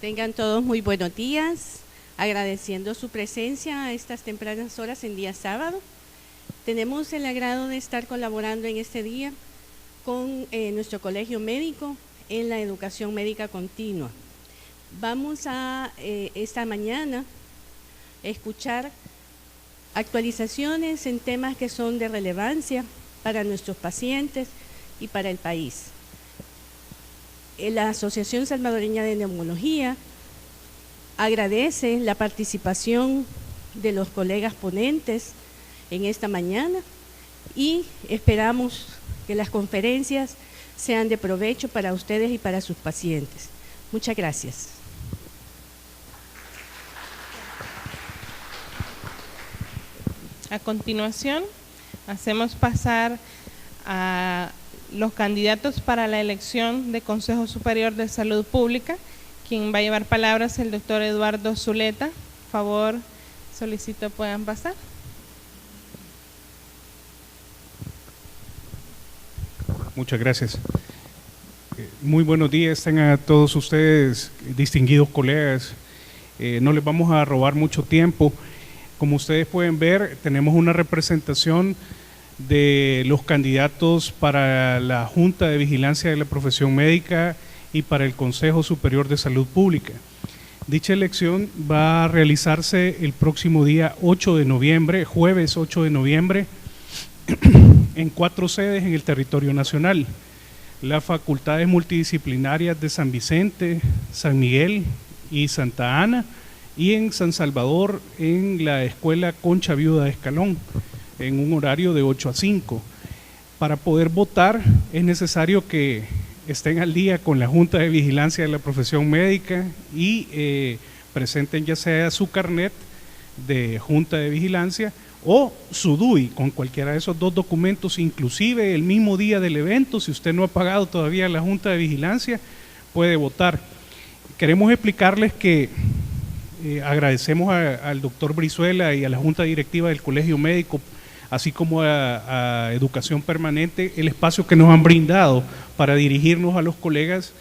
Tengan todos muy buenos días, agradeciendo su presencia a estas tempranas horas en día sábado. Tenemos el agrado de estar colaborando en este día con nuestro colegio médico en la educación médica continua. Vamos a esta mañana escuchar actualizaciones en temas que son de relevancia para nuestros pacientes y para el país. La Asociación Salvadoreña de Neumología agradece la participación de los colegas ponentes en esta mañana y esperamos que las conferencias sean de provecho para ustedes y para sus pacientes. Muchas gracias. A continuación, hacemos pasar a los candidatos para la elección de Consejo Superior de Salud Pública. Quien va a llevar palabras es el doctor Eduardo Zuleta. Por favor, solicito puedan pasar. Muchas gracias. Muy buenos días tengan a todos ustedes, distinguidos colegas. No les vamos a robar mucho tiempo. Como ustedes pueden ver, tenemos una representación de los candidatos para la Junta de Vigilancia de la Profesión Médica y para el Consejo Superior de Salud Pública. Dicha elección va a realizarse el próximo día 8 de noviembre, jueves 8 de noviembre, en 4 sedes en el territorio nacional: las facultades multidisciplinarias de San Vicente, San Miguel y Santa Ana, y en San Salvador en la Escuela Concha Viuda de Escalón, en un horario de 8 a 5. Para poder votar es necesario que estén al día con la Junta de Vigilancia de la Profesión Médica y presenten ya sea su carnet de Junta de Vigilancia o su DUI, con cualquiera de esos dos documentos, inclusive el mismo día del evento. Si usted no ha pagado todavía la Junta de Vigilancia, puede votar. Queremos explicarles que agradecemos al doctor Brizuela y a la Junta Directiva del Colegio Médico, así como a Educación Permanente, el espacio que nos han brindado para dirigirnos a los colegas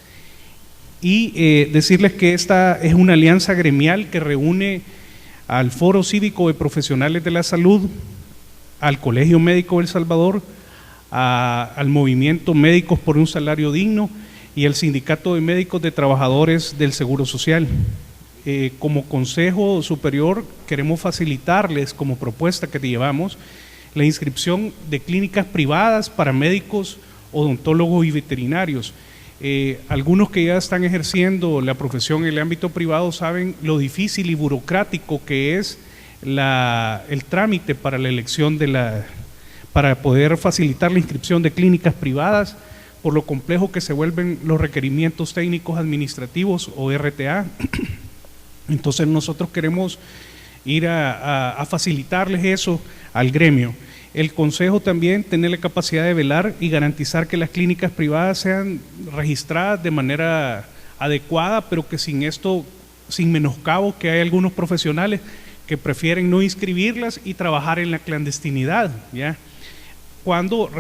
y decirles que esta es una alianza gremial que reúne al Foro Cívico de Profesionales de la Salud, al Colegio Médico de El Salvador, al Movimiento Médicos por un Salario Digno y al Sindicato de Médicos de Trabajadores del Seguro Social. Como Consejo Superior queremos facilitarles, como propuesta que llevamos, la inscripción de clínicas privadas para médicos, odontólogos y veterinarios. Algunos que ya están ejerciendo la profesión en el ámbito privado saben lo difícil y burocrático que es el trámite para la elección para poder facilitar la inscripción de clínicas privadas, por lo complejo que se vuelven los requerimientos técnicos administrativos o RTA. Entonces nosotros queremos ir a facilitarles eso al gremio. El Consejo también tiene la capacidad de velar y garantizar que las clínicas privadas sean registradas de manera adecuada, pero que sin menoscabo, que hay algunos profesionales que prefieren no inscribirlas y trabajar en la clandestinidad, ¿ya? Cuando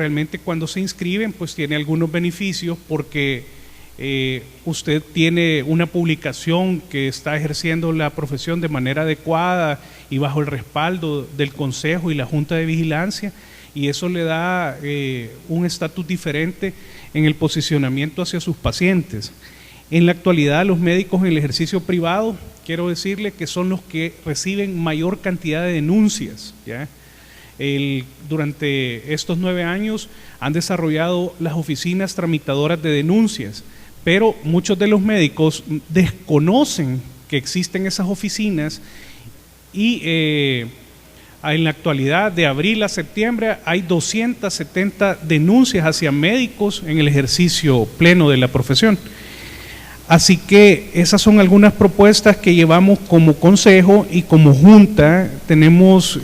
se inscriben, pues tiene algunos beneficios porque usted tiene una publicación que está ejerciendo la profesión de manera adecuada y bajo el respaldo del Consejo y la Junta de Vigilancia, y eso le da un estatus diferente en el posicionamiento hacia sus pacientes. En la actualidad, los médicos en el ejercicio privado, quiero decirle que son los que reciben mayor cantidad de denuncias, ¿ya? Durante estos 9 años han desarrollado las oficinas tramitadoras de denuncias, pero muchos de los médicos desconocen que existen esas oficinas y en la actualidad, de abril a septiembre, hay 270 denuncias hacia médicos en el ejercicio pleno de la profesión. Así que esas son algunas propuestas que llevamos como consejo, y como junta tenemos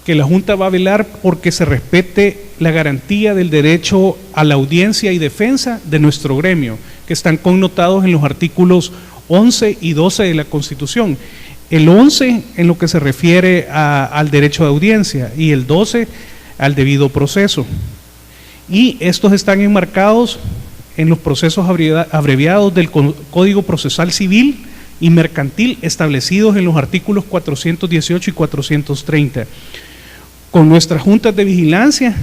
que la Junta va a velar porque se respete la garantía del derecho a la audiencia y defensa de nuestro gremio, que están connotados en los artículos 11 y 12 de la Constitución. El 11 en lo que se refiere al derecho de audiencia y el 12 al debido proceso. Y estos están enmarcados en los procesos abreviados del Código Procesal Civil y Mercantil establecidos en los artículos 418 y 430. Con nuestras juntas de vigilancia,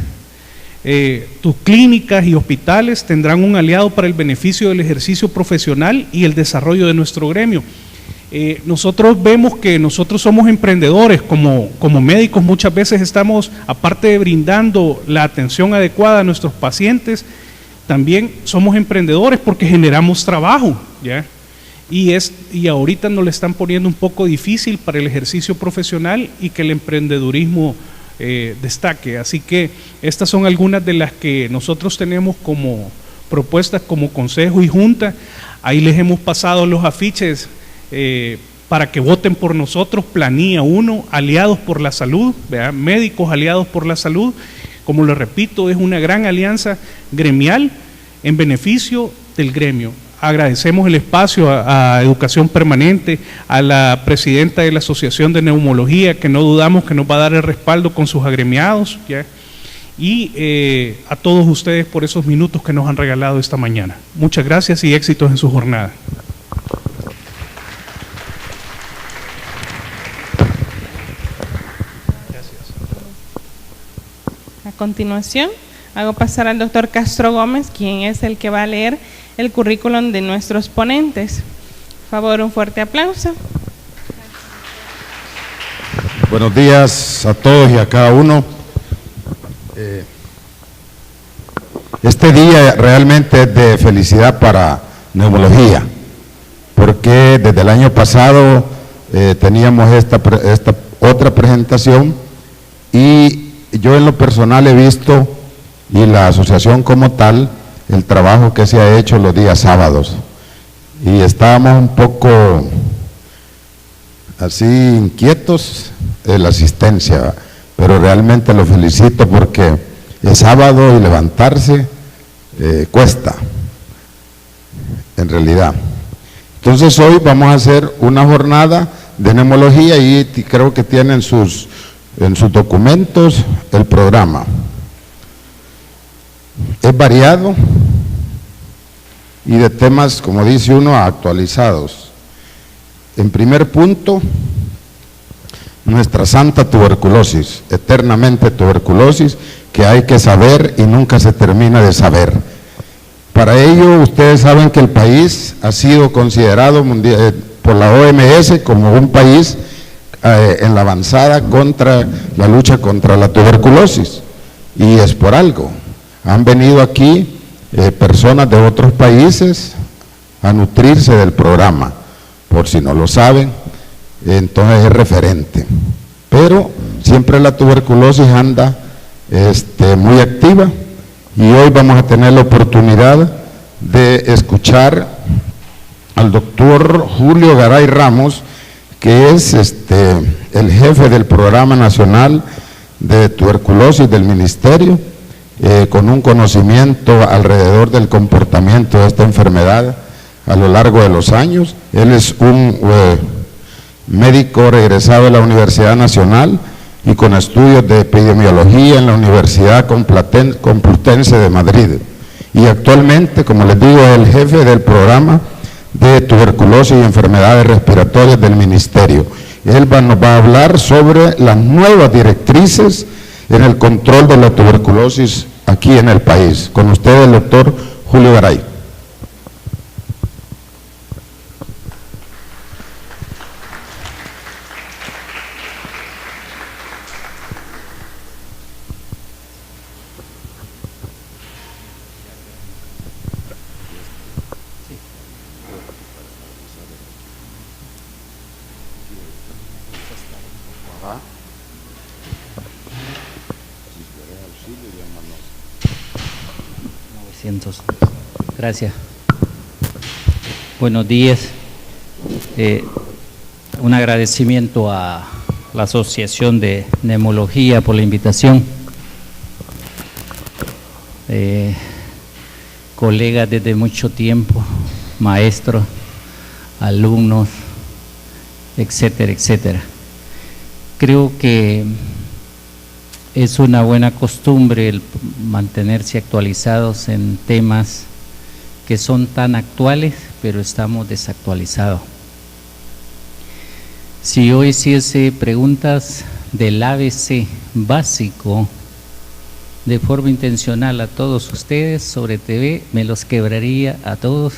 tus clínicas y hospitales tendrán un aliado para el beneficio del ejercicio profesional y el desarrollo de nuestro gremio. Nosotros vemos que nosotros somos emprendedores, como médicos muchas veces estamos, aparte de brindando la atención adecuada a nuestros pacientes, también somos emprendedores porque generamos trabajo, ¿ya? Y ahorita nos le están poniendo un poco difícil para el ejercicio profesional y que el emprendedurismo destaque. Así que estas son algunas de las que nosotros tenemos como propuestas como consejo y junta. Ahí les hemos pasado los afiches para que voten por nosotros. Planilla 1, aliados por la salud, ¿verdad? Médicos aliados por la salud. Como les repito, es una gran alianza gremial en beneficio del gremio. Agradecemos el espacio a Educación Permanente, a la presidenta de la Asociación de Neumología, que no dudamos que nos va a dar el respaldo con sus agremiados, ¿ya? Y a todos ustedes por esos minutos que nos han regalado esta mañana. Muchas gracias y éxitos en su jornada. A continuación, hago pasar al doctor Castro Gómez, quien es el que va a leer el currículum de nuestros ponentes. Por favor, un fuerte aplauso. Buenos días a todos y a cada uno. Este día realmente es de felicidad para neumología, porque desde el año pasado teníamos esta otra presentación y yo en lo personal he visto, y la asociación como tal, el trabajo que se ha hecho los días sábados, y estábamos un poco así inquietos de la asistencia, pero realmente lo felicito porque es sábado y levantarse cuesta, en realidad. Entonces hoy vamos a hacer una jornada de neumología y creo que tienen en sus documentos el programa. Es variado y de temas, como dice uno, actualizados. En primer punto, nuestra santa tuberculosis, eternamente tuberculosis, que hay que saber y nunca se termina de saber. Para ello, ustedes saben que el país ha sido considerado por la OMS como un país en la avanzada contra la lucha contra la tuberculosis, y es por algo. Han venido aquí personas de otros países a nutrirse del programa, por si no lo saben, entonces es referente. Pero siempre la tuberculosis anda muy activa, y hoy vamos a tener la oportunidad de escuchar al doctor Julio Garay Ramos, que es el jefe del Programa Nacional de Tuberculosis del Ministerio, con un conocimiento alrededor del comportamiento de esta enfermedad a lo largo de los años. Él es un médico regresado de la Universidad Nacional y con estudios de epidemiología en la Universidad Complutense de Madrid. Y actualmente, como les digo, es el jefe del programa de tuberculosis y enfermedades respiratorias del Ministerio. Él nos va a hablar sobre las nuevas directrices en el control de la tuberculosis aquí en el país. Con usted el doctor Julio Garay. Gracias. Buenos días. Un agradecimiento a la Asociación de Neumología por la invitación. Colegas desde mucho tiempo, maestros, alumnos, etcétera, etcétera. Creo que es una buena costumbre el mantenerse actualizados en temas que son tan actuales, pero estamos desactualizados. Si yo hiciese preguntas del ABC básico de forma intencional a todos ustedes sobre TV, me los quebraría a todos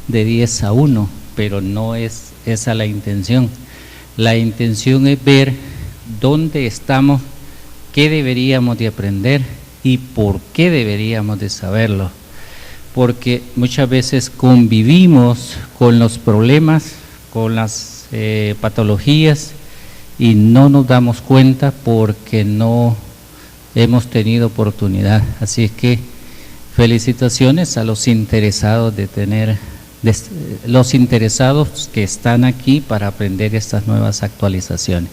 de 10-1, pero no es esa la intención. La intención es ver dónde estamos, qué deberíamos de aprender y por qué deberíamos de saberlo. Porque muchas veces convivimos con los problemas, con las patologías y no nos damos cuenta porque no hemos tenido oportunidad. Así es que felicitaciones a los interesados los interesados que están aquí para aprender estas nuevas actualizaciones.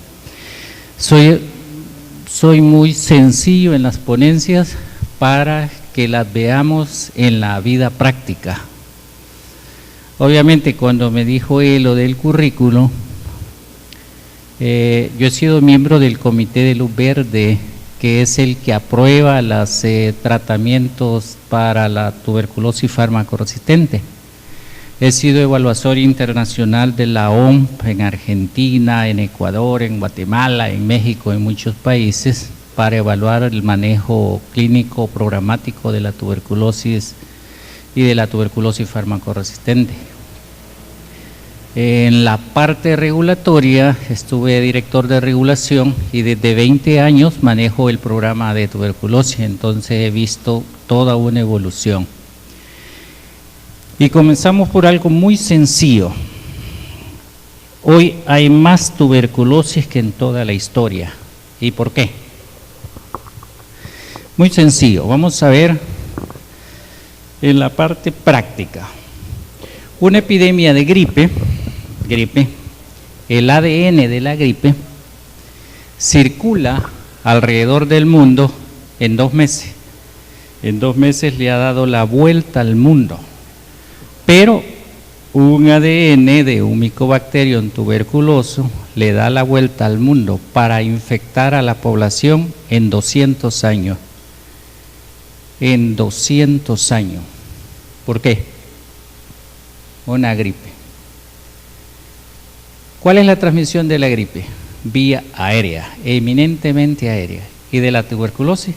Soy muy sencillo en las ponencias para que las veamos en la vida práctica. Obviamente cuando me dijo él lo del currículo, yo he sido miembro del Comité de Luz Verde, que es el que aprueba los tratamientos para la tuberculosis farmacoresistente. He sido evaluador internacional de la OMS en Argentina, en Ecuador, en Guatemala, en México, en muchos países, para evaluar el manejo clínico programático de la tuberculosis y de la tuberculosis farmacoresistente. En la parte regulatoria estuve director de regulación y desde 20 años manejo el programa de tuberculosis, entonces he visto toda una evolución. Y comenzamos por algo muy sencillo. Hoy hay más tuberculosis que en toda la historia. ¿Y por qué? Muy sencillo, vamos a ver en la parte práctica. Una epidemia de gripe, el ADN de la gripe circula alrededor del mundo en 2 meses. En 2 meses le ha dado la vuelta al mundo. Pero un ADN de un Mycobacterium tuberculoso le da la vuelta al mundo para infectar a la población en 200 años. En 200 años. ¿Por qué? Una gripe. ¿Cuál es la transmisión de la gripe? Vía aérea, eminentemente aérea. ¿Y de la tuberculosis?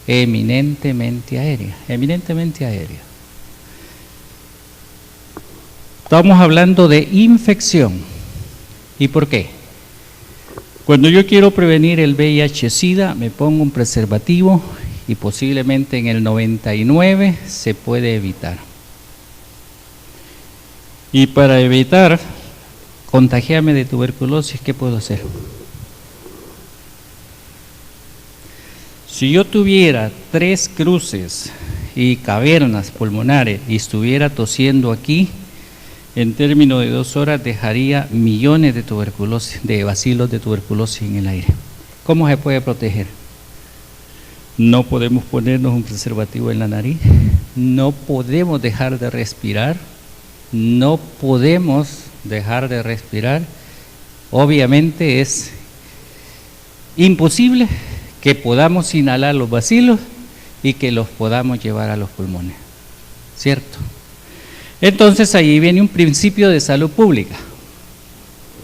Eminentemente aérea, eminentemente aérea. Estamos hablando de infección. ¿Y por qué? Cuando yo quiero prevenir el VIH-Sida, me pongo un preservativo y posiblemente en el 99 se puede evitar. Y para evitar contagiarme de tuberculosis, ¿qué puedo hacer? Si yo tuviera 3 cruces y cavernas pulmonares y estuviera tosiendo aquí, en términos de 2 horas dejaría millones de tuberculosis, de bacilos de tuberculosis en el aire. ¿Cómo se puede proteger? No podemos ponernos un preservativo en la nariz, no podemos dejar de respirar, no podemos dejar de respirar. Obviamente es imposible que podamos inhalar los bacilos y que los podamos llevar a los pulmones, ¿cierto? Entonces ahí viene un principio de salud pública.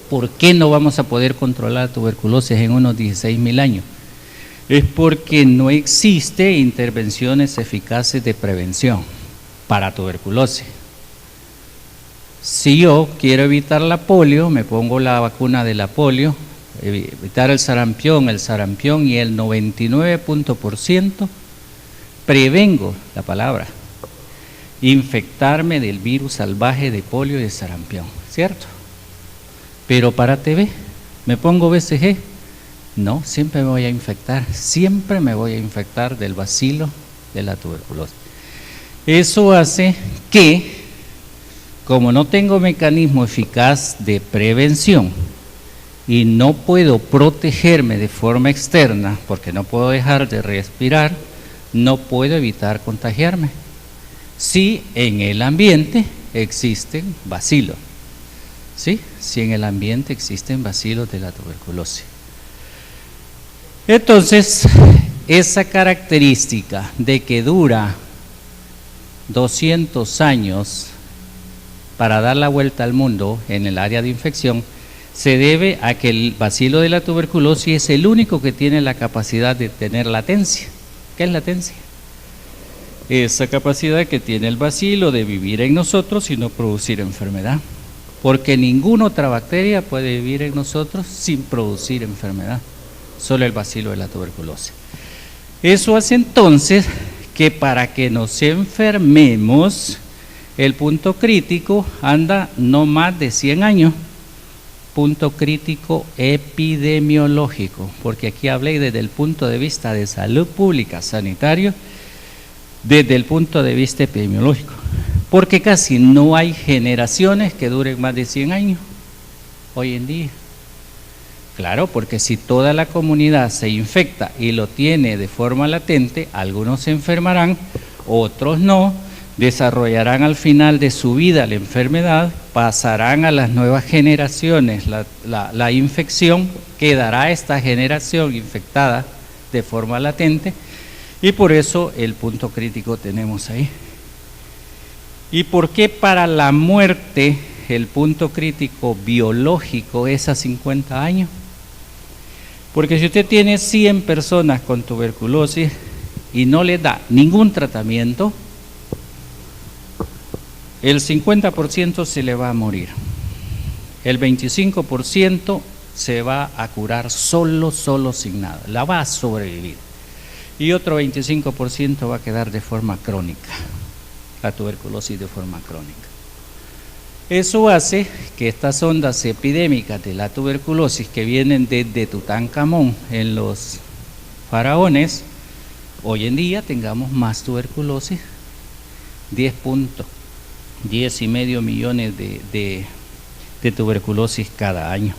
¿Por qué no vamos a poder controlar tuberculosis en unos 16.000 años? Es porque no existe intervenciones eficaces de prevención para tuberculosis. Si yo quiero evitar la polio, me pongo la vacuna de la polio, evitar el sarampión y el 99% prevengo la palabra, infectarme del virus salvaje de polio y de sarampión, ¿cierto? Pero para TB, ¿me pongo BCG? No, siempre me voy a infectar, siempre me voy a infectar del bacilo de la tuberculosis. Eso hace que, como no tengo mecanismo eficaz de prevención y no puedo protegerme de forma externa, porque no puedo dejar de respirar, no puedo evitar contagiarme. Si en el ambiente existen bacilos, ¿sí? Si en el ambiente existen bacilos de la tuberculosis. Entonces, esa característica de que dura 200 años para dar la vuelta al mundo en el área de infección, se debe a que el bacilo de la tuberculosis es el único que tiene la capacidad de tener latencia. ¿Qué es latencia? Esa capacidad que tiene el bacilo de vivir en nosotros y no producir enfermedad, porque ninguna otra bacteria puede vivir en nosotros sin producir enfermedad, solo el bacilo de la tuberculosis. Eso hace entonces que para que nos enfermemos, el punto crítico anda no más de 100 años, punto crítico epidemiológico, porque aquí hablé desde el punto de vista de salud pública, sanitario, desde el punto de vista epidemiológico, porque casi no hay generaciones que duren más de 100 años hoy en día. Claro, porque si toda la comunidad se infecta y lo tiene de forma latente, algunos se enfermarán, otros no, desarrollarán al final de su vida la enfermedad, pasarán a las nuevas generaciones la infección, quedará esta generación infectada de forma latente, y por eso el punto crítico tenemos ahí. ¿Y por qué para la muerte el punto crítico biológico es a 50 años? Porque si usted tiene 100 personas con tuberculosis y no le da ningún tratamiento, el 50% se le va a morir, el 25% se va a curar solo sin nada, la va a sobrevivir, y otro 25% va a quedar de forma crónica, la tuberculosis de forma crónica. Eso hace que estas ondas epidémicas de la tuberculosis que vienen desde Tutankamón en los faraones, hoy en día tengamos más tuberculosis, 10,5 millones de tuberculosis cada año.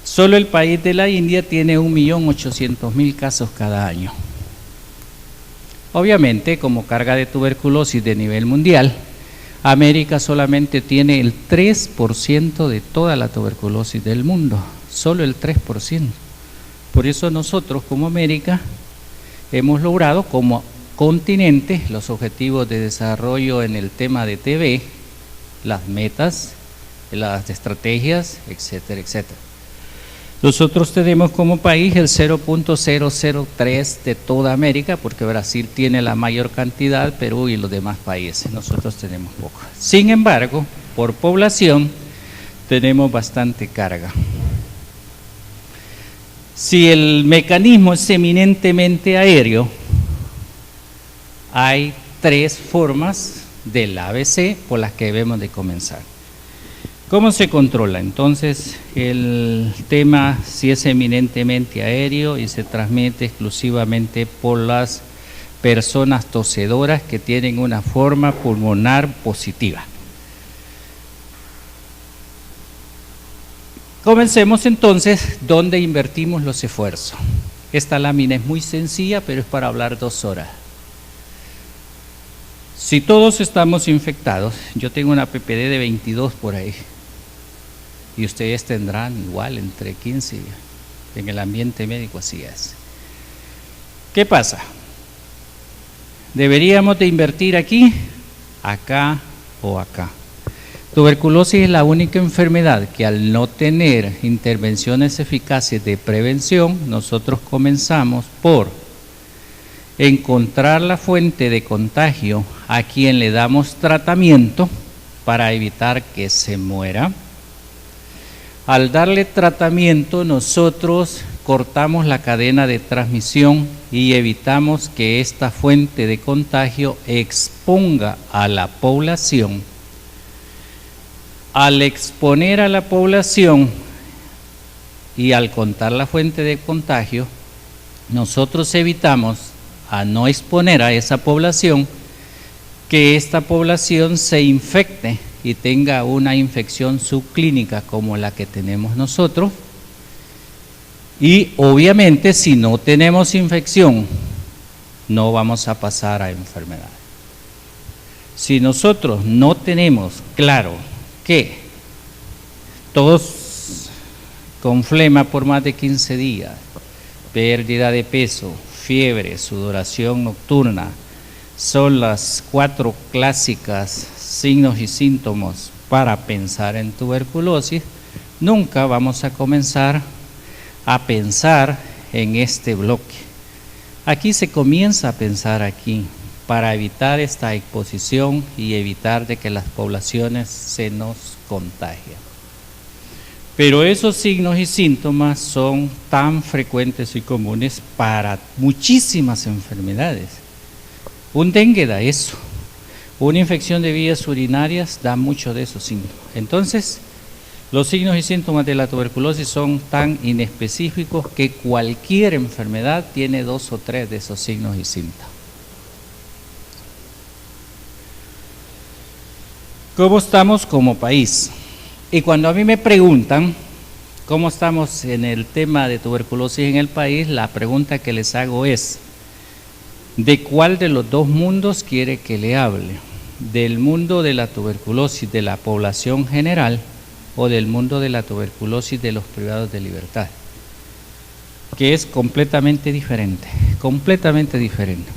Solo el país de la India tiene 1.800.000 casos cada año. Obviamente, como carga de tuberculosis de nivel mundial, América solamente tiene el 3% de toda la tuberculosis del mundo, solo el 3%. Por eso nosotros como América hemos logrado como continente los objetivos de desarrollo en el tema de TB, las metas, las estrategias, etcétera, etcétera. Nosotros tenemos como país el 0.003 de toda América, porque Brasil tiene la mayor cantidad, Perú y los demás países. Nosotros tenemos poco. Sin embargo, por población tenemos bastante carga. Si el mecanismo es eminentemente aéreo, hay 3 formas del ABC por las que debemos de comenzar. ¿Cómo se controla? Entonces, el tema si es eminentemente aéreo y se transmite exclusivamente por las personas tosedoras que tienen una forma pulmonar positiva. Comencemos entonces donde invertimos los esfuerzos. Esta lámina es muy sencilla, pero es para hablar 2 horas. Si todos estamos infectados, yo tengo una PPD de 22 por ahí, y ustedes tendrán igual entre 15, en el ambiente médico así es. ¿Qué pasa? Deberíamos de invertir aquí, acá o acá. Tuberculosis es la única enfermedad que al no tener intervenciones eficaces de prevención, nosotros comenzamos por encontrar la fuente de contagio a quien le damos tratamiento para evitar que se muera. Al darle tratamiento, nosotros cortamos la cadena de transmisión y evitamos que esta fuente de contagio exponga a la población. Al exponer a la población y al cortar la fuente de contagio, nosotros evitamos a no exponer a esa población que esta población se infecte y tenga una infección subclínica como la que tenemos nosotros. Y obviamente si no tenemos infección, no vamos a pasar a enfermedad. Si nosotros no tenemos claro que todos con flema por más de 15 días, pérdida de peso, fiebre, sudoración nocturna, son las 4 clásicas signos y síntomas para pensar en tuberculosis, nunca vamos a comenzar a pensar en este bloque. Aquí se comienza a pensar aquí para evitar esta exposición y evitar de que las poblaciones se nos contagien. Pero esos signos y síntomas son tan frecuentes y comunes para muchísimas enfermedades. Un dengue da eso, una infección de vías urinarias da mucho de esos síntomas. Entonces, los signos y síntomas de la tuberculosis son tan inespecíficos que cualquier enfermedad tiene 2 o 3 de esos signos y síntomas. ¿Cómo estamos como país? Y cuando a mí me preguntan cómo estamos en el tema de tuberculosis en el país, la pregunta que les hago es, ¿de cuál de los 2 mundos quiere que le hable? ¿Del mundo de la tuberculosis de la población general o del mundo de la tuberculosis de los privados de libertad? Que es completamente diferente, completamente diferente.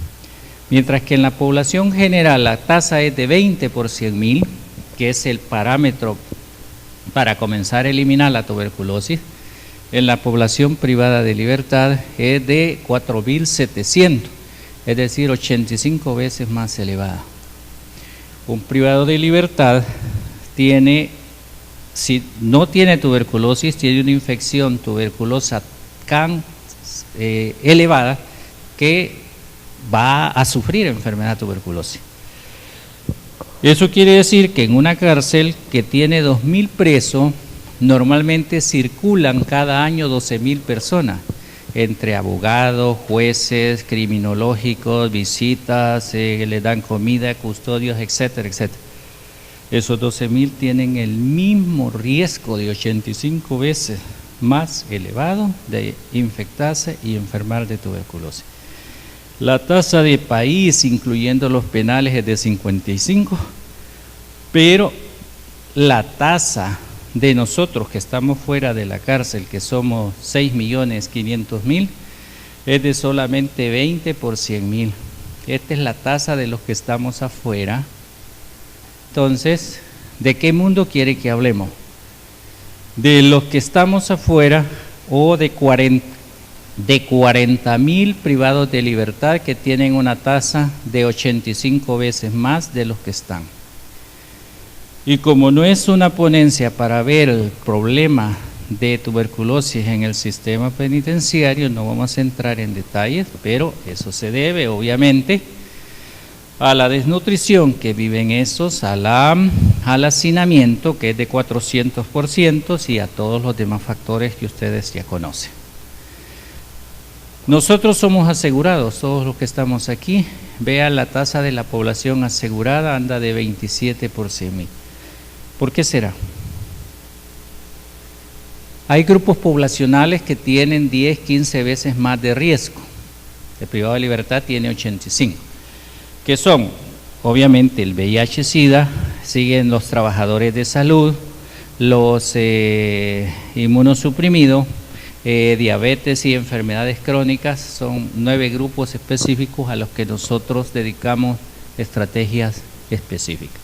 Mientras que en la población general la tasa es de 20 por 100.000, que es el parámetro para comenzar a eliminar la tuberculosis, en la población privada de libertad es de 4.700, es decir, 85 veces más elevada. Un privado de libertad tiene, si no tiene tuberculosis, tiene una infección tuberculosa tan elevada que va a sufrir enfermedad tuberculosis. Eso quiere decir que en una cárcel que tiene 2.000 presos, normalmente circulan cada año 12.000 personas, entre abogados, jueces, criminológicos, visitas, le dan comida, custodios, etcétera, etcétera. Esos 12.000 tienen el mismo riesgo de 85 veces más elevado de infectarse y enfermar de tuberculosis. La tasa de país, incluyendo los penales, es de 55, pero la tasa de nosotros que estamos fuera de la cárcel, que somos 6.500.000, es de solamente 20 por 100.000. Esta es la tasa de los que estamos afuera. Entonces, ¿de qué mundo quiere que hablemos? ¿De los que estamos afuera o de 40.000 privados de libertad que tienen una tasa de 85 veces más de los que están? Y como no es una ponencia para ver el problema de tuberculosis en el sistema penitenciario, no vamos a entrar en detalles, pero eso se debe obviamente a la desnutrición que viven esos, al hacinamiento que es de 400% y a todos los demás factores que ustedes ya conocen. Nosotros somos asegurados, todos los que estamos aquí. Vean, la tasa de la población asegurada anda de 27 por 100.000. ¿Por qué será? Hay grupos poblacionales que tienen 10, 15 veces más de riesgo. El privado de libertad tiene 85, que son obviamente el VIH-Sida, siguen los trabajadores de salud, los inmunosuprimidos, diabetes y enfermedades crónicas. Son 9 grupos específicos a los que nosotros dedicamos estrategias específicas.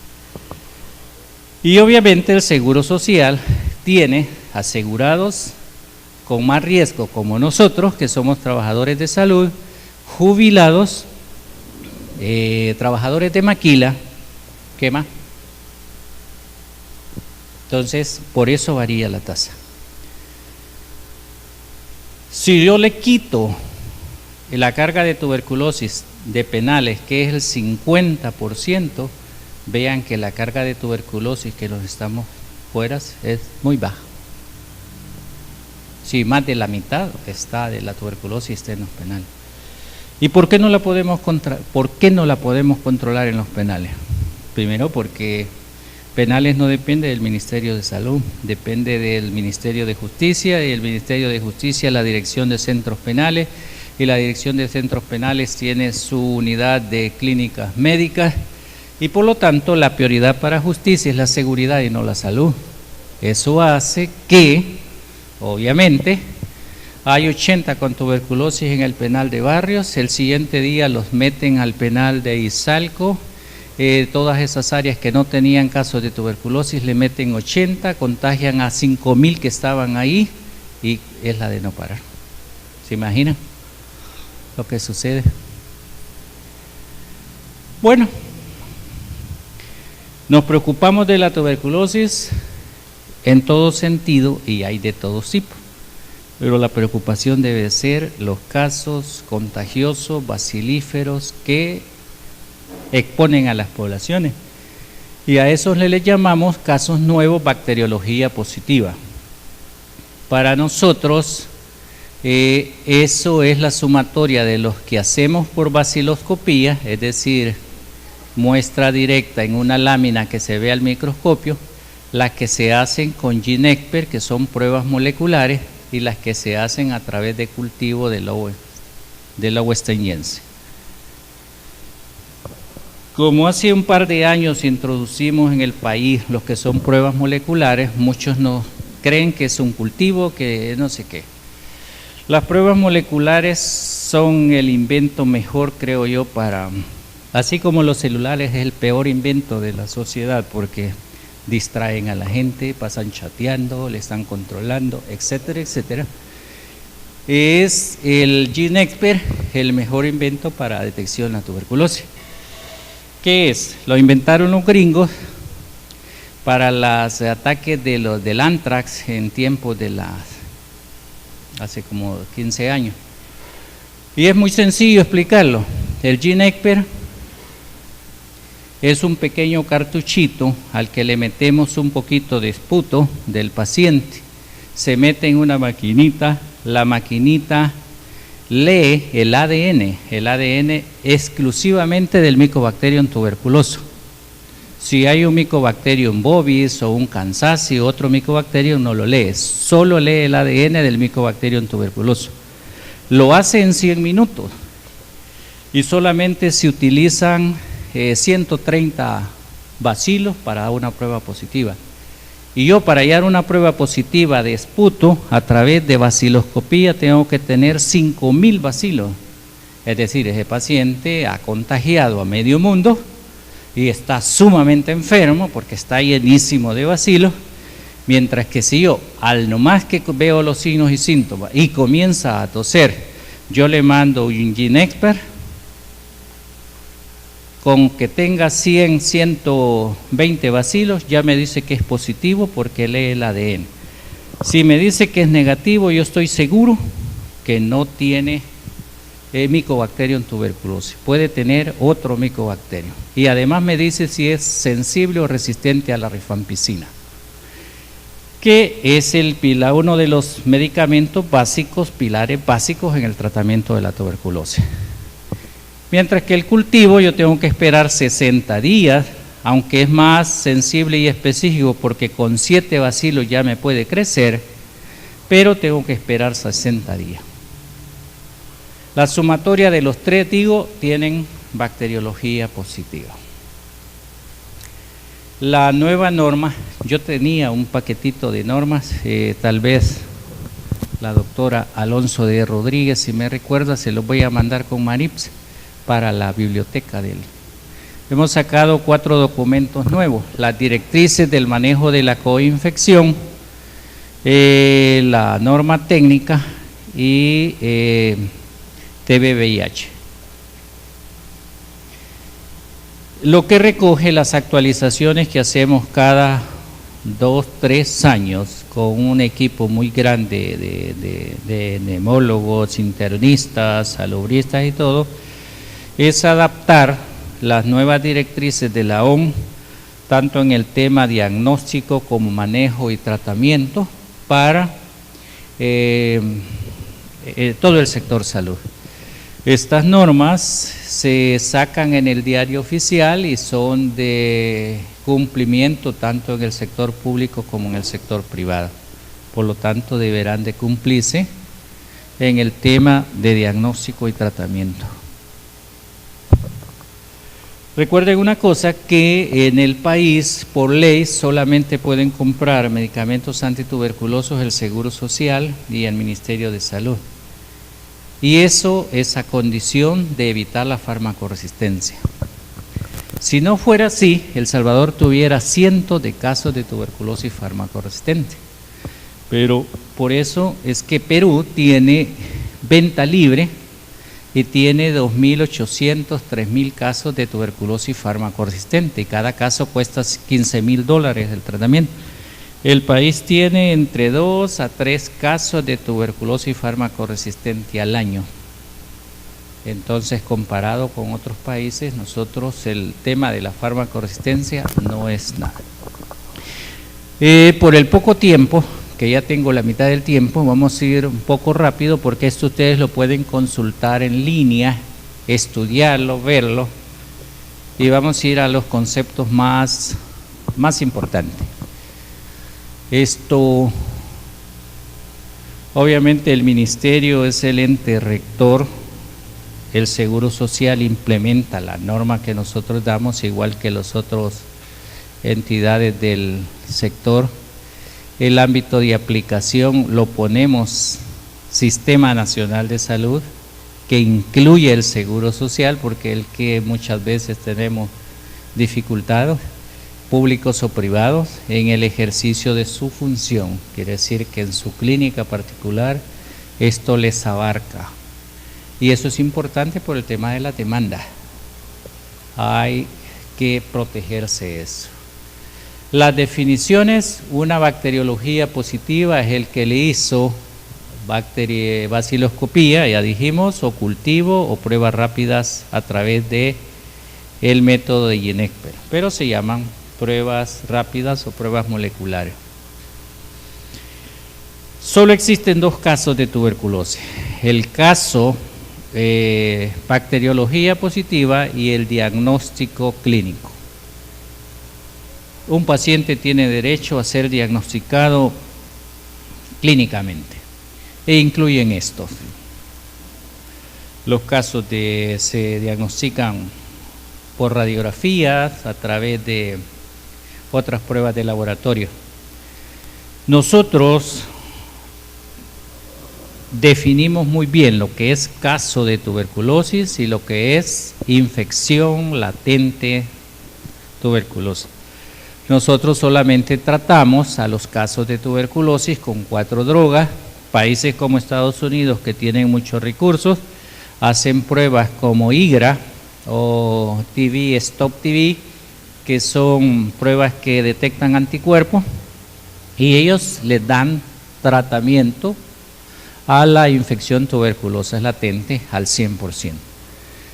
Y obviamente el Seguro Social tiene asegurados con más riesgo como nosotros, que somos trabajadores de salud, jubilados, trabajadores de maquila, ¿qué más? Entonces, por eso varía la tasa. Si yo le quito la carga de tuberculosis de penales, que es el 50%, vean que la carga de tuberculosis que nos estamos fuera es muy baja. Sí, más de la mitad está de la tuberculosis está en los penales. ¿Y por qué no la podemos controlar en los penales? Primero, porque penales no depende del Ministerio de Salud, depende del Ministerio de Justicia, y el Ministerio de Justicia, la Dirección de Centros Penales, y la Dirección de Centros Penales tiene su unidad de clínicas médicas, y por lo tanto la prioridad para justicia es la seguridad y no la salud. Eso hace que, obviamente, Hay 80 con tuberculosis en el penal de Barrios, el siguiente día los meten al penal de Izalco. Todas esas áreas que no tenían casos de tuberculosis le meten 80, contagian a 5.000 que estaban ahí y es la de no parar. ¿Se imaginan lo que sucede? Bueno, nos preocupamos de la tuberculosis en todo sentido y hay de todo tipo, pero la preocupación debe ser los casos contagiosos, bacilíferos que exponen a las poblaciones, y a esos le llamamos casos nuevos, bacteriología positiva. Para nosotros eso es la sumatoria de los que hacemos por baciloscopía, es decir, muestra directa en una lámina que se ve al microscopio, las que se hacen con GeneXpert, que son pruebas moleculares, y las que se hacen a través de cultivo del lobo estañense. Como hace un par de años introducimos en el país los que son pruebas moleculares, muchos no creen que es un cultivo, que no sé qué. Las pruebas moleculares son el invento mejor, creo yo, para, así como los celulares es el peor invento de la sociedad, porque distraen a la gente, pasan chateando, le están controlando, etcétera, etcétera. Es el GeneXpert el mejor invento para detección de la tuberculosis. ¿Qué es? Lo inventaron los gringos para los ataques del anthrax en tiempos de hace como 15 años. Y es muy sencillo explicarlo. El GeneXpert es un pequeño cartuchito al que le metemos un poquito de esputo del paciente. Se mete en una maquinita, la maquinita lee el ADN exclusivamente del Mycobacterium tuberculoso. Si hay un Mycobacterium bovis o un Kansasi o otro Mycobacterium, no lo lee, solo lee el ADN del Mycobacterium tuberculoso. Lo hace en 100 minutos y solamente se utilizan 130 bacilos para una prueba positiva. Y yo, para hallar una prueba positiva de esputo a través de baciloscopía, tengo que tener 5.000 bacilos. Es decir, ese paciente ha contagiado a medio mundo y está sumamente enfermo porque está llenísimo de bacilos, mientras que si yo, al nomás que veo los signos y síntomas y comienza a toser, yo le mando un GeneXpert, con que tenga 100, 120 bacilos, ya me dice que es positivo porque lee el ADN. Si me dice que es negativo, yo estoy seguro que no tiene Mycobacterium tuberculosis, puede tener otro Mycobacterium. Y además me dice si es sensible o resistente a la rifampicina, que es uno de los medicamentos básicos, pilares básicos en el tratamiento de la tuberculosis. Mientras que el cultivo yo tengo que esperar 60 días, aunque es más sensible y específico porque con 7 bacilos ya me puede crecer, pero tengo que esperar 60 días. La sumatoria de los tres, tienen bacteriología positiva. La nueva norma, yo tenía un paquetito de normas, tal vez la doctora Alonso de Rodríguez, si me recuerda, se los voy a mandar con Marips para la biblioteca de él. Hemos sacado 4 documentos nuevos: las directrices del manejo de la coinfección, la norma técnica y TB-VIH. Lo que recoge las actualizaciones que hacemos cada 2-3 años con un equipo muy grande de neumólogos, internistas, salubristas y todo, es adaptar las nuevas directrices de la OMS, tanto en el tema diagnóstico como manejo y tratamiento para todo el sector salud. Estas normas se sacan en el diario oficial y son de cumplimiento tanto en el sector público como en el sector privado. Por lo tanto, deberán de cumplirse en el tema de diagnóstico y tratamiento. Recuerden una cosa, que en el país, por ley, solamente pueden comprar medicamentos antituberculosos el Seguro Social y el Ministerio de Salud. Y eso es a condición de evitar la farmacoresistencia. Si no fuera así, El Salvador tuviera cientos de casos de tuberculosis farmacoresistente. Pero por eso es que Perú tiene venta libre y tiene 2.800, 3.000 casos de tuberculosis farmacoresistente, y cada caso cuesta $15.000 el tratamiento. El país tiene entre 2 a 3 casos de tuberculosis farmacoresistente al año. Entonces, comparado con otros países, nosotros el tema de la farmacoresistencia no es nada. Por el poco tiempo, que ya tengo la mitad del tiempo, vamos a ir un poco rápido porque esto ustedes lo pueden consultar en línea, estudiarlo, verlo, y vamos a ir a los conceptos más importantes. Esto, obviamente el ministerio es el ente rector, el Seguro Social implementa la norma que nosotros damos, igual que las otras entidades del sector. El ámbito de aplicación lo ponemos Sistema Nacional de Salud, que incluye el Seguro Social, porque el que muchas veces tenemos dificultades, públicos o privados, en el ejercicio de su función. Quiere decir que en su clínica particular esto les abarca. Y eso es importante por el tema de la demanda. Hay que protegerse de eso. Las definiciones: una bacteriología positiva es el que le hizo baciloscopía, ya dijimos, o cultivo o pruebas rápidas a través de el método de Ginecper, pero se llaman pruebas rápidas o pruebas moleculares. Solo existen 2 casos de tuberculosis: el caso bacteriología positiva y el diagnóstico clínico. Un paciente tiene derecho a ser diagnosticado clínicamente e incluyen estos. Los casos se diagnostican por radiografías, a través de otras pruebas de laboratorio. Nosotros definimos muy bien lo que es caso de tuberculosis y lo que es infección latente tuberculosis. Nosotros solamente tratamos a los casos de tuberculosis con 4 drogas. Países como Estados Unidos, que tienen muchos recursos, hacen pruebas como IGRA o TB, Stop TB, que son pruebas que detectan anticuerpos, y ellos les dan tratamiento a la infección tuberculosa latente al 100%.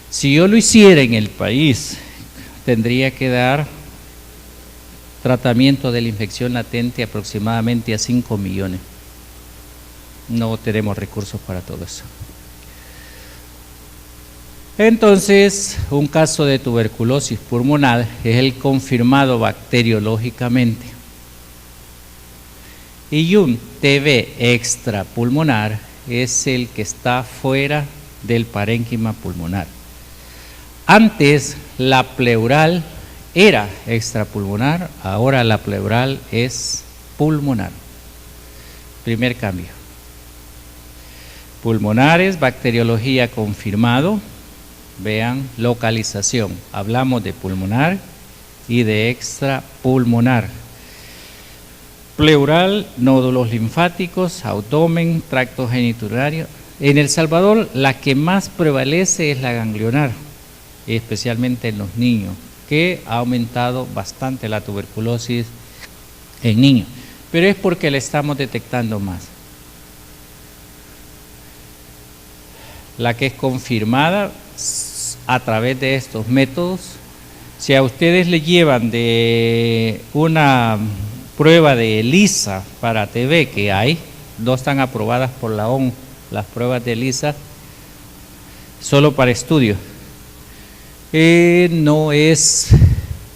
Si yo lo hiciera en el país, tendría que dar tratamiento de la infección latente aproximadamente a 5 millones. No tenemos recursos para todo eso. Entonces, un caso de tuberculosis pulmonar es el confirmado bacteriológicamente. Y un TB extrapulmonar es el que está fuera del parénquima pulmonar. Antes la pleural era extrapulmonar, ahora la pleural es pulmonar. Primer cambio. Pulmonares, bacteriología confirmado. Vean, localización. Hablamos de pulmonar y de extrapulmonar. Pleural, nódulos linfáticos, abdomen, tracto geniturario. En El Salvador la que más prevalece es la ganglionar, especialmente en los niños, que ha aumentado bastante la tuberculosis en niños, pero es porque la estamos detectando más. La que es confirmada a través de estos métodos, si a ustedes le llevan de una prueba de ELISA para TB, que hay, 2 están aprobadas por la OMS, las pruebas de ELISA, solo para estudios. No es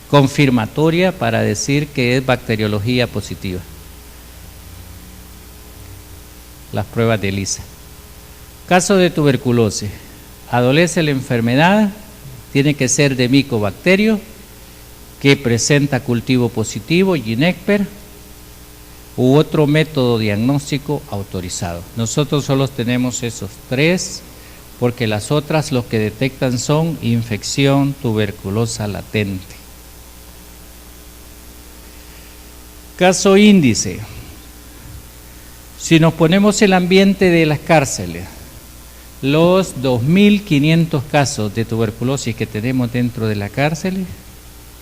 confirmatoria para decir que es bacteriología positiva. Las pruebas de ELISA. Caso de tuberculosis. Adolece la enfermedad, Tiene que ser de micobacterio que presenta cultivo positivo, Ginecper, u otro método diagnóstico autorizado. Nosotros solo tenemos esos 3, porque las otras lo que detectan son infección tuberculosa latente. Caso índice. Si nos ponemos el ambiente de las cárceles, los 2.500 casos de tuberculosis que tenemos dentro de la cárcel,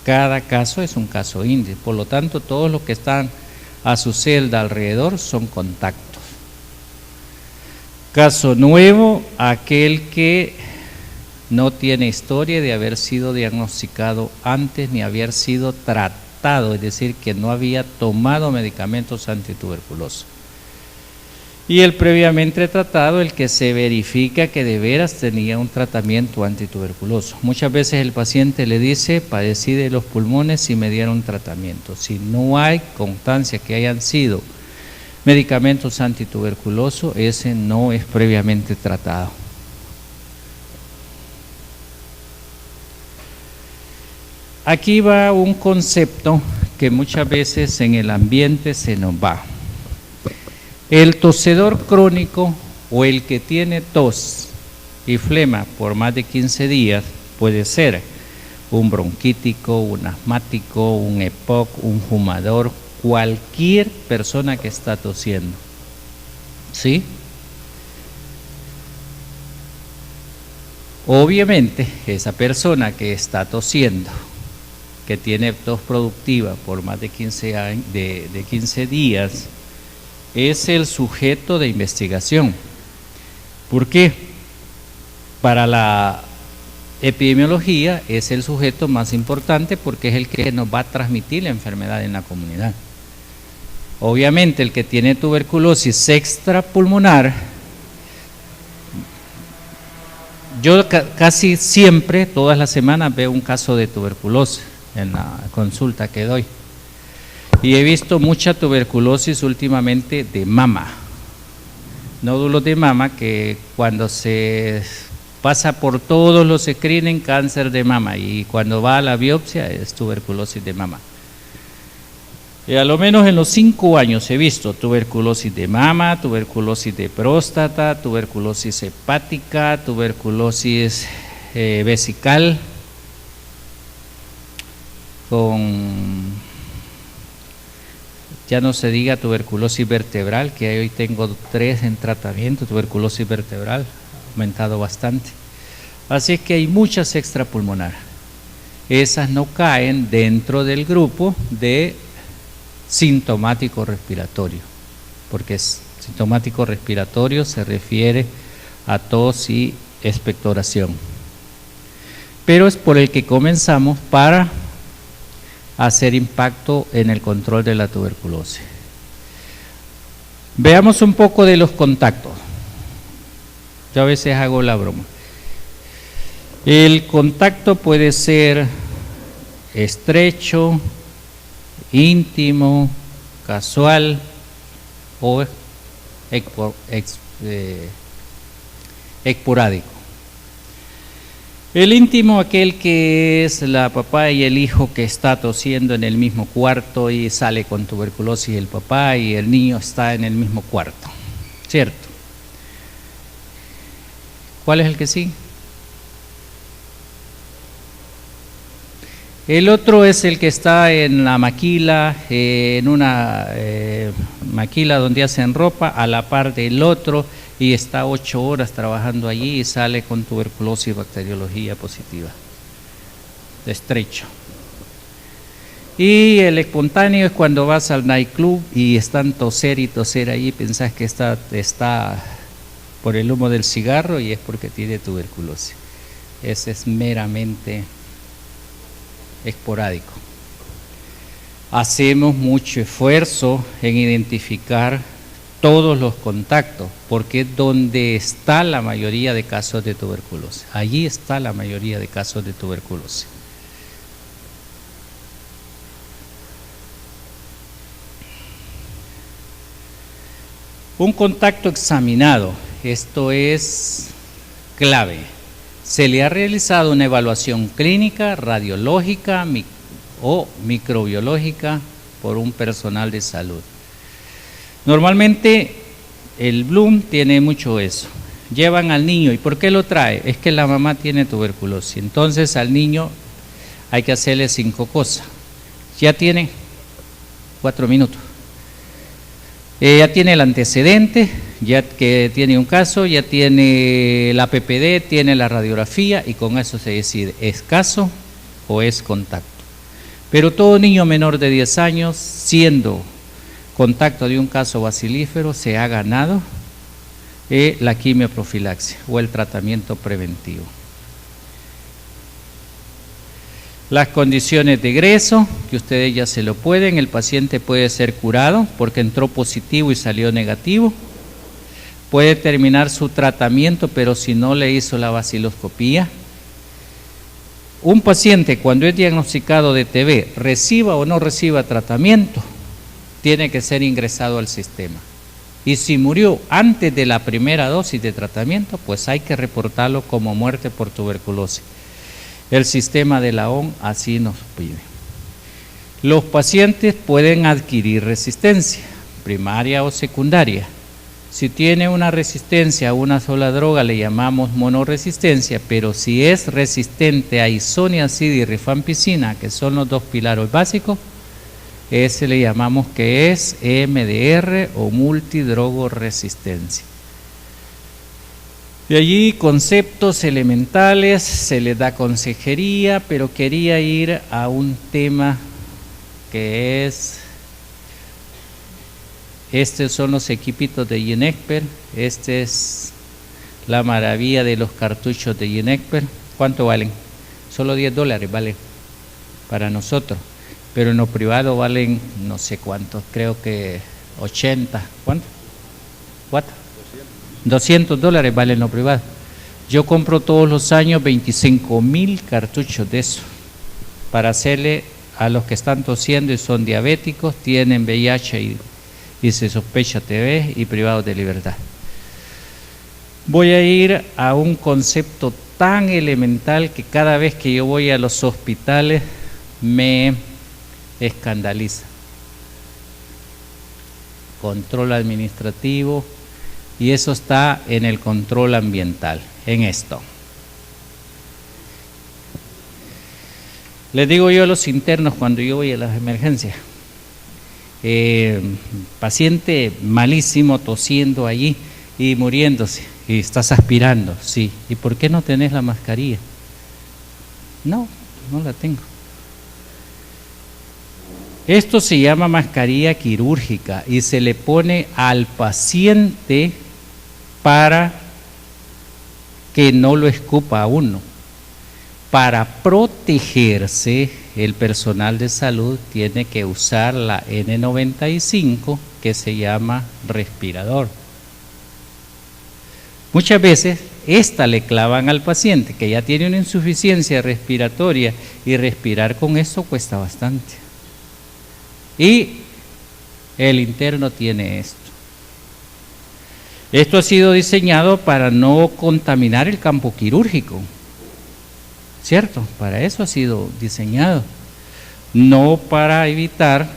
cada caso es un caso índice. Por lo tanto, todos los que están a su celda alrededor son contactos. Caso nuevo, aquel que no tiene historia de haber sido diagnosticado antes ni haber sido tratado, es decir, que no había tomado medicamentos antituberculosos. Y el previamente tratado, el que se verifica que de veras tenía un tratamiento antituberculoso. Muchas veces el paciente le dice, padecí de los pulmones y me dieron tratamiento. Si no hay constancia que hayan sido medicamentos antituberculosos, ese no es previamente tratado. Aquí va un concepto que muchas veces en el ambiente se nos va. El tosedor crónico o el que tiene tos y flema por más de 15 días puede ser un bronquítico, un asmático, un EPOC, un fumador, cualquier persona que está tosiendo. ¿Sí? Obviamente, esa persona que está tosiendo, que tiene tos productiva por más de 15 días, es el sujeto de investigación. ¿Por qué? Para la epidemiología es el sujeto más importante porque es el que nos va a transmitir la enfermedad en la comunidad. Obviamente el que tiene tuberculosis extrapulmonar, yo casi siempre, todas las semanas veo un caso de tuberculosis en la consulta que doy. Y he visto mucha tuberculosis últimamente de mama, nódulos de mama que cuando se pasa por todos los screening, cáncer de mama, y cuando va a la biopsia es tuberculosis de mama. Y a lo menos en los 5 años he visto tuberculosis de mama, tuberculosis de próstata, tuberculosis hepática, tuberculosis vesical, con... Ya no se diga tuberculosis vertebral, que hoy tengo 3 en tratamiento, tuberculosis vertebral, aumentado bastante. Así es que hay muchas extrapulmonar. Esas no caen dentro del grupo de sintomático respiratorio, porque sintomático respiratorio se refiere a tos y expectoración. Pero es por el que comenzamos para hacer impacto en el control de la tuberculosis. Veamos un poco de los contactos. Yo a veces hago la broma. El contacto puede ser estrecho, íntimo, casual o esporádico. El íntimo, aquel que es la papá y el hijo que está tosiendo en el mismo cuarto y sale con tuberculosis el papá y el niño está en el mismo cuarto, ¿cierto? ¿Cuál es el que sí? El otro es el que está en la maquila, en una maquila donde hacen ropa, a la par del otro, y está 8 horas trabajando allí y sale con tuberculosis y bacteriología positiva, de estrecho. Y el espontáneo es cuando vas al nightclub y están toser y toser ahí, pensás que está por el humo del cigarro y es porque tiene tuberculosis. Ese es meramente esporádico. Hacemos mucho esfuerzo en identificar todos los contactos, porque es donde está la mayoría de casos de tuberculosis. Allí está la mayoría de casos de tuberculosis. Un contacto examinado, esto es clave. Se le ha realizado una evaluación clínica, radiológica o microbiológica por un personal de salud. Normalmente el Bloom tiene mucho eso. Llevan al niño, ¿y por qué lo trae? Es que la mamá tiene tuberculosis. Entonces al niño hay que hacerle 5 cosas. Ya tiene 4 minutos. Ya tiene el antecedente, ya que tiene un caso, ya tiene la PPD, tiene la radiografía y con eso se decide, ¿es caso o es contacto? Pero todo niño menor de 10 años, siendo contacto de un caso bacilífero, se ha ganado la quimioprofilaxia o el tratamiento preventivo. Las condiciones de egreso, que ustedes ya se lo pueden, el paciente puede ser curado porque entró positivo y salió negativo, puede terminar su tratamiento, pero si no le hizo la baciloscopía. Un paciente cuando es diagnosticado de TB, reciba o no reciba tratamiento, tiene que ser ingresado al sistema. Y si murió antes de la primera dosis de tratamiento, pues hay que reportarlo como muerte por tuberculosis. El sistema de la OMS así nos pide. Los pacientes pueden adquirir resistencia, primaria o secundaria. Si tiene una resistencia a una sola droga le llamamos monoresistencia, pero si es resistente a isoniazid y rifampicina, que son los 2 pilares básicos, ese le llamamos que es MDR o multidrogoresistencia. De allí conceptos elementales, se les da consejería, pero quería ir a un tema que es, estos son los equipitos de Ginecper, este es la maravilla de los cartuchos de Ginecper. ¿Cuánto valen? Solo $10 vale para nosotros, pero en lo privado valen no sé cuánto, creo que 80, ¿cuánto? ¿Cuánto? $200 vale en lo privado. Yo compro todos los años 25,000 cartuchos de eso para hacerle a los que están tosiendo y son diabéticos, tienen VIH y se sospecha TB y privados de libertad. Voy a ir a un concepto tan elemental que cada vez que yo voy a los hospitales me escandaliza. Control administrativo. Y eso está en el control ambiental, en esto. Les digo yo a los internos cuando yo voy a las emergencias, paciente malísimo tosiendo allí y muriéndose, y estás aspirando, sí. ¿Y por qué no tenés la mascarilla? No, no la tengo. Esto se llama mascarilla quirúrgica y se le pone al paciente para que no lo escupa a uno. Para protegerse, el personal de salud tiene que usar la N95, que se llama respirador. Muchas veces esta le clavan al paciente que ya tiene una insuficiencia respiratoria y respirar con esto cuesta bastante. Y el interno tiene esto. Esto ha sido diseñado para no contaminar el campo quirúrgico, ¿cierto? Para eso ha sido diseñado, no para evitar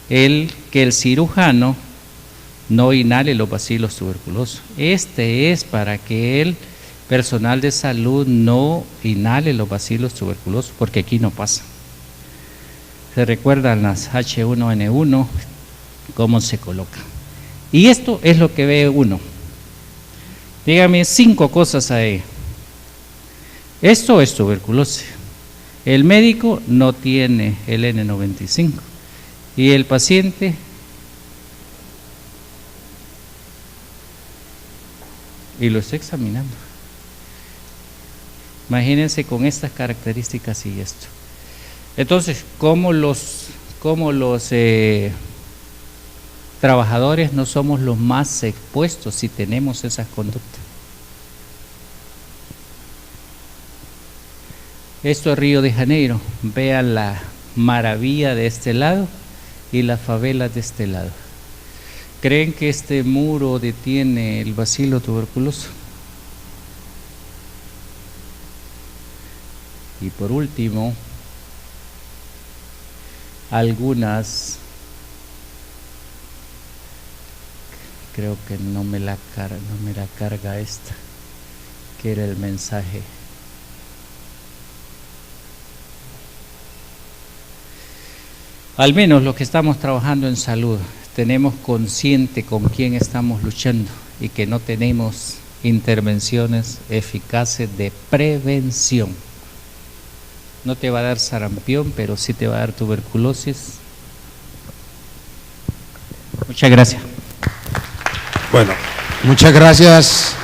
que el cirujano no inhale los bacilos tuberculosos. Este es para que el personal de salud no inhale los bacilos tuberculosos, porque aquí no pasa. Se recuerdan las H1N1, cómo se coloca. Y esto es lo que ve uno. Dígame 5 cosas ahí. Esto es tuberculosis. El médico no tiene el N95 y el paciente y lo está examinando. Imagínense con estas características y esto. Entonces, ¿cómo los trabajadores no somos los más expuestos si tenemos esas conductas? Esto es Río de Janeiro. Vean la maravilla de este lado y las favelas de este lado. ¿Creen que este muro detiene el bacilo tuberculoso? Y por último, algunas, creo que no me la carga esta, que era el mensaje. Al menos los que estamos trabajando en salud, tenemos consciente con quién estamos luchando y que no tenemos intervenciones eficaces de prevención. No te va a dar sarampión, pero sí te va a dar tuberculosis. Muchas gracias. Bueno, muchas gracias.